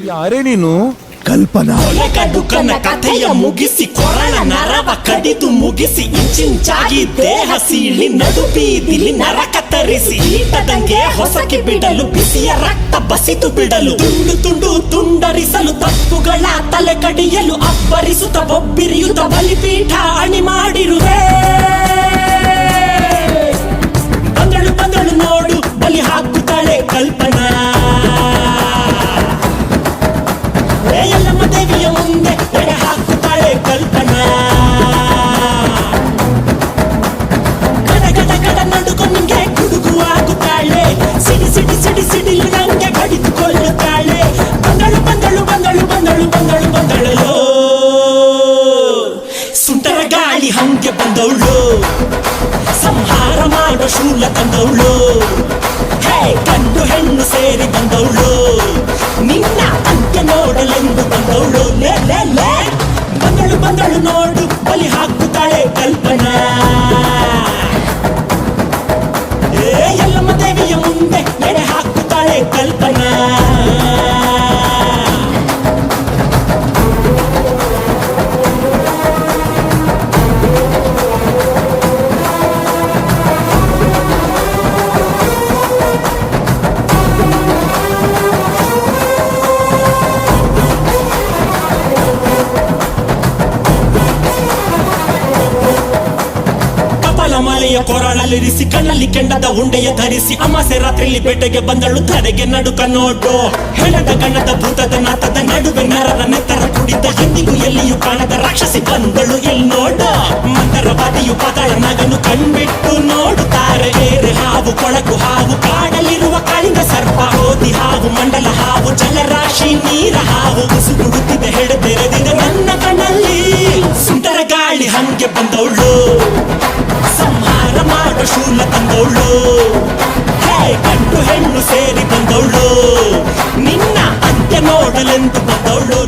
ಯಾರೇ ನೀನು? ಕಲ್ಪನಾ. ಕಡುಕನ ಕಥೆಯ ಮುಗಿಸಿ ಕೊರಳ ನರವ ಕಡಿದು ಮುಗಿಸಿ ಇಂಚಿಂಚಾಗಿ ದೇಹ ಸೀಳಿ ನಡು ಬೀದಿಲಿ ನರಕ ತರಿಸಿ ಈಟದಂಗೆ ಹೊಸಕಿ ಬಿಡಲು ಬಿಸಿಯ ರಕ್ತ ಬಸಿತು ಬಿಡಲು ತುಂಡು ತುಂಡು ತುಂಡರಿಸಲು ತಪ್ಪುಗಳ ತಲೆ ಕಡಿಯಲು ಅಬ್ಬರಿಸುತ್ತ ಬೊಬ್ಬಿರಿಯುತ್ತ ಬಲಿಪೀಠ ಅಣಿ ಮಾಡಿರುವೆ. ಬಂದಳು ಬಂದಳು ನೋಡು ಬಲಿ ಹಾಕುತ್ತಾಳೆ ಕಲ್ಪನಾ. ಎಲ್ಲಮ್ಮ ದೇವಿಯ ಮುಂದೆ ಎಡೆ ಹಾಕುತ್ತಾಳೆ ಕಲ್ಪನಾ. ಗಡ ಗಡ ಗಡ ನಡುಕೊನಿಗೆ ಗುಡುಗು ಆಗುತ್ತಾಳೆ. ಸಿಡಿ ಸಿಡಿ ಸಿಡಿ ಸಿಡಿಲು ನಂಗೆ ಬಡಿದುಕೊಳ್ಳುತ್ತಾಳೆ. ಬಂದಳು ಬಂದಳು ಬಂದಳು ಬಂದಳು ಬಂದಳು ಬಂದಳು ಸುಂಟರ ಗಾಳಿ ಹಂಗೆ ಬಂದವಳು. ಸಂಹಾರ ಮಾಡೋ ಶೂಲ ತಂದವಳು. ಹೇ ಗಂಡು ಹೆಣ್ಣು ಸೇರಿ ಬಂದವಳು. ನಿನ್ನ ಅಂತ್ಯ ನೋಡಲೆಂದು ಬಂದವಳು. ಲೇ ಲೇ ಲೇ ಬಂದಳು ಬಂದಳು ನೋಡು ಬಲಿ ಹಾಕುತ್ತಾಳೆ ಕಲ್ಪನಾ. ಎಲ್ಲಮ್ಮ ದೇವಿಯ ಮುಂದೆ ಎಡೆ ಹಾಕುತ್ತಾಳೆ ಕಲ್ಪನಾ. ಮಳೆಯ ಕೊರಳಲ್ಲಿರಿಸಿ ಕಣ್ಣಲ್ಲಿ ಕೆಂಡದ ಉಂಡೆಯ ಧರಿಸಿ ಅಮಾಸೆ ರಾತ್ರಿಲಿ ಬೇಟೆಗೆ ಬಂದಳು. ಧರೆಗೆ ನಡುಕ ನೋಡು ಹೆಣದ ಗಣದ ಭೂತದ ನಾತದ ನಡುವೆ ನರರ ನೆತ್ತರ ಕುಡಿದ ಎಂದಿಗೂ ಎಲ್ಲಿಯೂ ಕಾಣದ ರಾಕ್ಷಸಿ ಬಂದಳು ಇಲ್ಲಿ ನೋಡು. ಮಂದರವಾದಿಯು ಪಾತಾಳ ನಗನು ಕಣ್ಬಿಟ್ಟು ನೋಡುತ್ತಾರೆ. ಏರೆ ಹಾವು ಕೊಳಕು ಹಾವು ಕಾಡಲಿರುವ ಕಾಳಿಂಗ ಸರ್ಪ ಓದಿ ಹಾವು ಮಂಡಲ ಹಾವು ಜಲರಾಶಿ ನೀರ ಹಾವು ಉಸುಗುಡುತ್ತಿದೆ ಹೆಡೆ ತೆರೆದಿದೆ ನನ್ನ ಕಣ್ಣಲ್ಲಿ. ಸುಂದರ ಗಾಳಿ ಹಂಗೆ ಬಂದವಳು. ಸಂಹಾರ ಮಾಡೋ ಶೂಲ ತಂದವಳು. ಹೇ ಗಂಡು ಹೆಣ್ಣು ಸೇರಿ ಬಂದವಳು. ನಿನ್ನ ಅಂತ್ಯ ನೋಡಲೆಂದು ಬಂದವಳು.